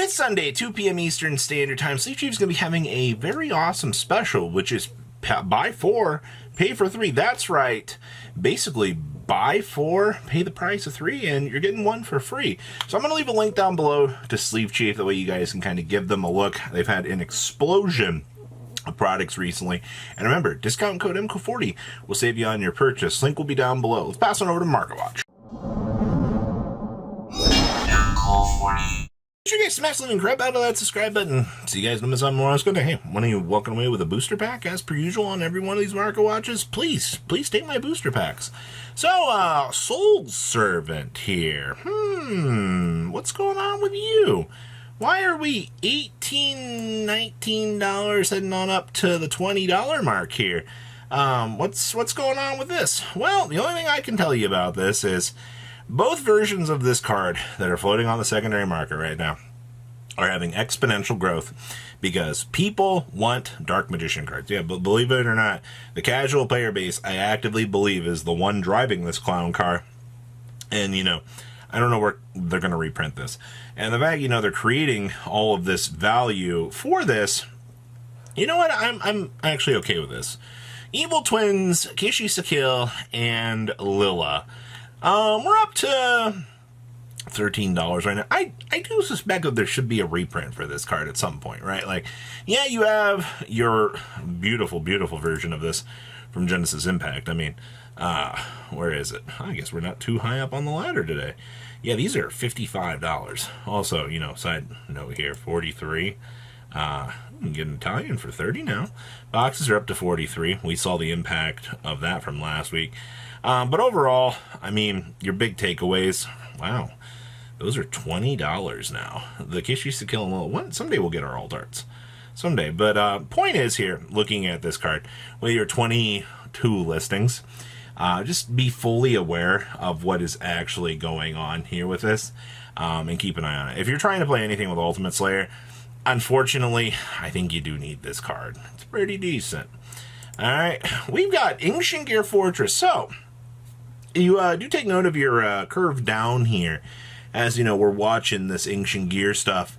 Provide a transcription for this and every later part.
This Sunday, 2 p.m. Eastern Standard Time, Sleep Chief is going to be having a very awesome special, which is buy 4, pay for 3. That's right. Basically, buy 4, pay the price of 3, and you're getting 1 for free. So I'm going to leave a link down below to Sleep Chief. That way you guys can kind of give them a look. They've had an explosion of products recently. And remember, discount code MCO40 will save you on your purchase. Link will be down below. Let's pass on over to MarketWatch. MCO40. Make sure you guys smash the living crap out of that subscribe button. See you guys on Amazon more. I was going to, hey, one of you walking away with a booster pack as per usual on every one of these Market Watches. Please take my booster packs. So, Soul Servant here. What's going on with you? Why are we $18, $19 heading on up to the $20 mark here? What's going on with this? Well, the only thing I can tell you about this is both versions of this card that are floating on the secondary market right now are having exponential growth because people want Dark Magician cards. Yeah, but believe it or not, the casual player base, I actively believe, is the one driving this clown car. And, you know, I don't know where they're going to reprint this. And the fact, you know, they're creating all of this value for this, you know what, I'm actually okay with this. Evil Twins, Kishi Sakil, and Lila. We're up to $13 right now. I do suspect that there should be a reprint for this card at some point, right? Like, yeah, you have your beautiful, beautiful version of this from Genesis Impact. I mean, where is it? I guess we're not too high up on the ladder today. Yeah, these are $55. Also, you know, side note here, 43. You can get an Italian for 30 now. Boxes are up to 43. We saw the impact of that from last week. But overall, I mean, your big takeaways, wow, those are $20 now. The Kishi Sakil and Lil, someday we'll get our alt arts. Someday. But point is here, looking at this card, with your 22 listings, just be fully aware of what is actually going on here with this, and keep an eye on it. If you're trying to play anything with Ultimate Slayer, unfortunately, I think you do need this card. It's pretty decent. Alright, we've got Ancient Gear Fortress. So, you do take note of your curve down here, as you know, we're watching this Ancient Gear stuff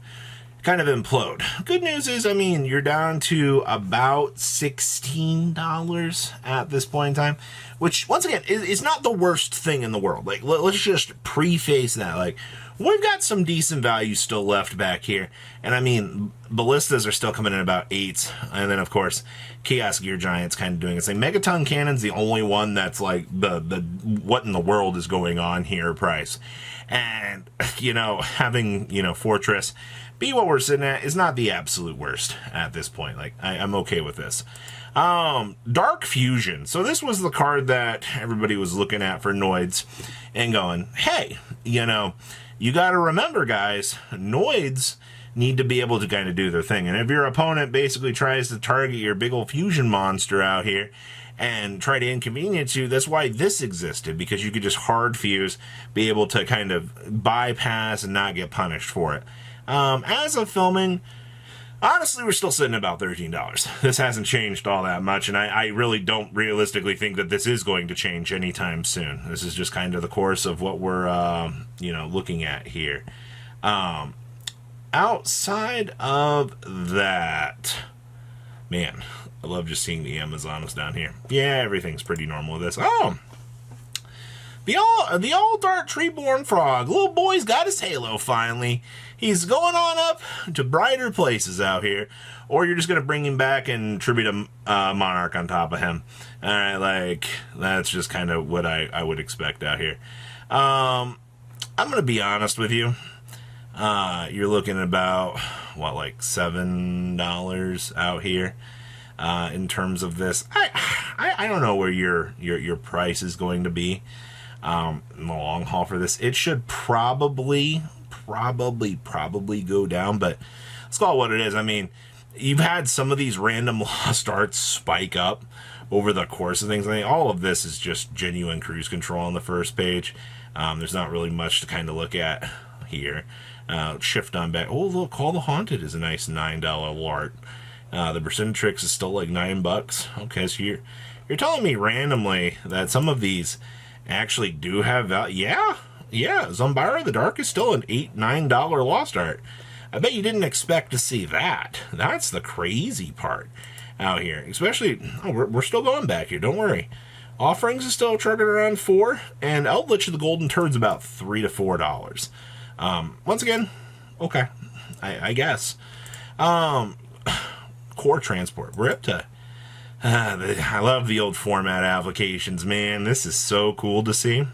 kind of implode. Good news is, I mean, you're down to about $16 at this point in time, which, once again, is not the worst thing in the world. Like, let's just preface that. Like, we've got some decent value still left back here. And, I mean, ballistas are still coming in about 8s. And then, of course, Chaos Gear Giant's kind of doing the same. Megaton Cannon's the only one that's, like, the what in the world is going on here price. And, you know, having, you know, Fortress be what we're sitting at is not the absolute worst at this point. Like, I'm okay with this. Dark Fusion. So this was the card that everybody was looking at for Noids and going, hey, you know, you got to remember, guys, Noids need to be able to kind of do their thing. And if your opponent basically tries to target your big old fusion monster out here and try to inconvenience you, that's why this existed, because you could just hard fuse, be able to kind of bypass and not get punished for it. As of filming, honestly, we're still sitting at about $13. This hasn't changed all that much, and I really don't realistically think that this is going to change anytime soon. This is just kind of the course of what we're, you know, looking at here. Outside of that, man, I love just seeing the Amazonas down here. Yeah, everything's pretty normal with this. Oh! The all dark Treeborn Frog. Little boy's got his halo finally. He's going on up to brighter places out here. Or you're just going to bring him back and tribute a Monarch on top of him. Alright, like, that's just kind of what I would expect out here. I'm going to be honest with you. You're looking at about, what, like $7 out here. In terms of this. I don't know where your price is going to be. In the long haul for this, it should probably go down, but let's call it what it is. I mean, you've had some of these random lost arts spike up over the course of things. I mean, all of this is just genuine cruise control on the first page. There's not really much to kind of look at here. Shift on back. Oh, look, Call the Haunted is a nice $9 LART. The Percentrix is still like $9. Okay, so you're telling me randomly that some of these actually do have value. Yeah, Zumbara the Dark is still an $8-9 lost art. I bet you didn't expect to see that. That's the crazy part out here. Especially, oh, we're still going back here, don't worry. Offerings is still trucking around $4, and Eldritch of the Golden Turd's about $3 to $4. Once again, okay, I guess. Core Transport, we're up to... I love the old format applications, man. This is so cool to see.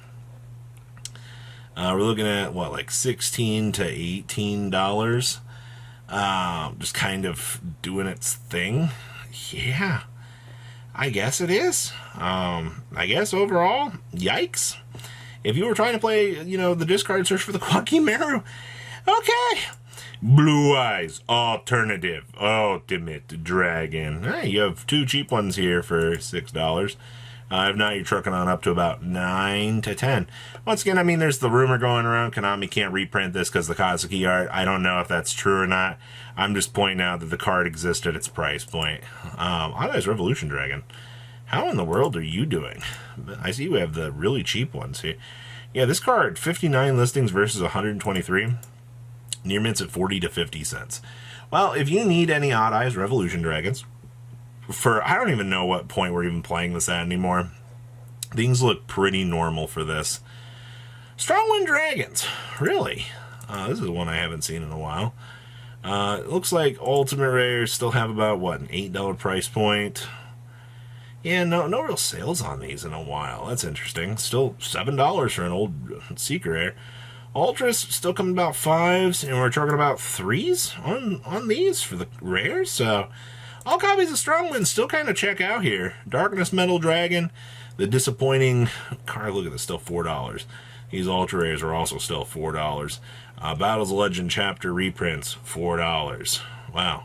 We're looking at, what, like $16 to $18. Just kind of doing its thing. Yeah, I guess it is. I guess overall, yikes. If you were trying to play, the discard search for the Quacky Maru, okay. Blue Eyes Alternative Ultimate Dragon. Hey, you have 2 cheap ones here for $6. If not, you're trucking on up to about $9 to $10. Once again, I mean, there's the rumor going around Konami can't reprint this because the Kazuki art. I don't know if that's true or not. I'm just pointing out that the card exists at its price point. Odd-Eyes Revolution Dragon. How in the world are you doing? I see we have the really cheap ones here. Yeah, this card, 59 listings versus 123. Near mints at 40 to 50 cents. Well, if you need any Odd-Eyes Revolution Dragons, I don't even know what point we're even playing this at anymore. Things look pretty normal for this. Strongwind Dragons, really? This is one I haven't seen in a while. It looks like Ultimate Rares still have about, what, an $8 price point. Yeah, no real sales on these in a while. That's interesting. Still $7 for an old Secret Rare. Ultras still coming about 5s, and we're talking about 3s on these for the rares. So all copies of Strongwind still kind of check out here. Darkness Metal Dragon, the disappointing card. Look at this, still $4. These ultra rares are also still $4. Battles of Legend chapter reprints, $4. Wow,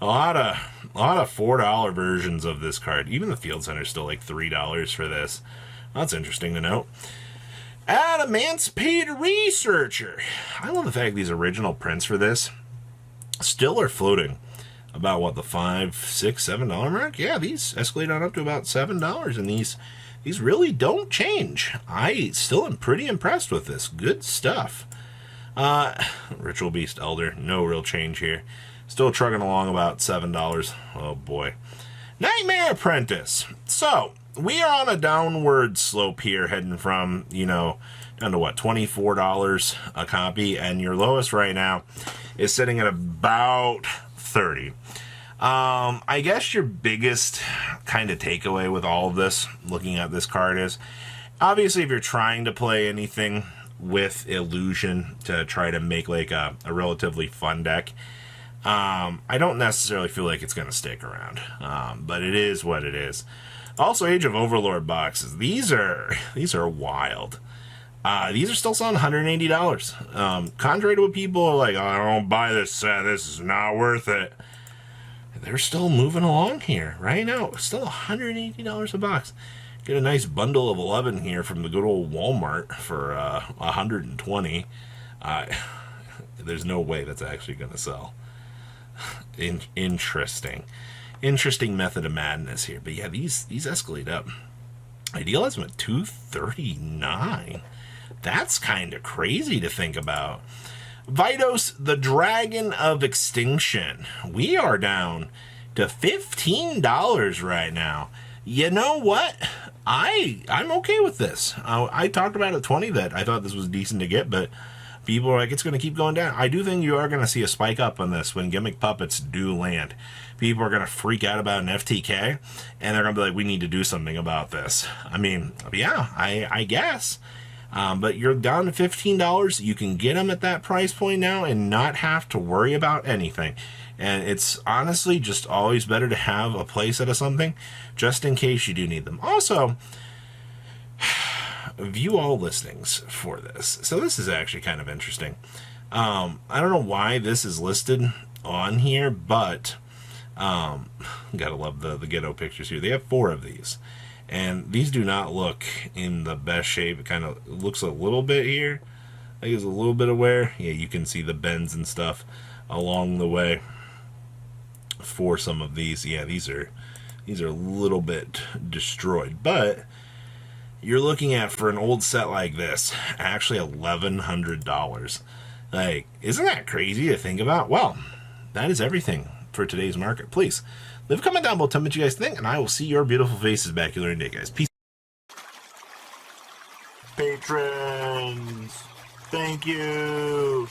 a lot of $4 versions of this card. Even the Field Center is still like $3 for this. That's interesting to note. Emancipated Researcher. I love the fact these original prints for this still are floating about, what, the $5, $6, $7 mark? Yeah, these escalate on up to about $7, and these really don't change. I still am pretty impressed with this. Good stuff. Ritual Beast Elder, no real change here. Still trucking along about $7. Oh boy. Nightmare Apprentice. So we are on a downward slope here, heading from, down to what, $24 a copy, and your lowest right now is sitting at about $30. I guess your biggest kind of takeaway with all of this, looking at this card, is obviously if you're trying to play anything with Illusion to try to make like a relatively fun deck, I don't necessarily feel like it's going to stick around, but it is what it is. Also, Age of Overlord boxes. These are wild. These are still selling $180. Contrary to what people are like, oh, I don't buy this set. This is not worth it. They're still moving along here right now. Still $180 a box. Get a nice bundle of 11 here from the good old Walmart for $120. There's no way that's actually going to sell. Interesting method of madness here. But yeah, these escalate up. Idealism at $239. That's kind of crazy to think about. Vitos, the Dragon of Extinction. We are down to $15 right now. You know what? I'm okay with this. I talked about at 20 that I thought this was decent to get, but people are like, it's going to keep going down. I do think you are going to see a spike up on this when Gimmick Puppets do land. People are going to freak out about an FTK, and they're going to be like, we need to do something about this. I mean, yeah, I guess. But you're down to $15. You can get them at that price point now and not have to worry about anything. And it's honestly just always better to have a playset of something just in case you do need them. Also, view all listings for this. So this is actually kind of interesting. I don't know why this is listed on here, but gotta love the ghetto pictures here. They have 4 of these. And these do not look in the best shape. It kind of looks a little bit here. I think there's a little bit of wear. Yeah, you can see the bends and stuff along the way for some of these. Yeah, these are a little bit destroyed. But you're looking at, for an old set like this, actually $1,100. Like, isn't that crazy to think about? Well, that is everything for today's market. Please leave a comment down below. Tell me what you guys think, and I will see your beautiful faces back here in a day, guys. Peace. Patrons, thank you.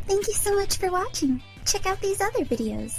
Thank you so much for watching. Check out these other videos.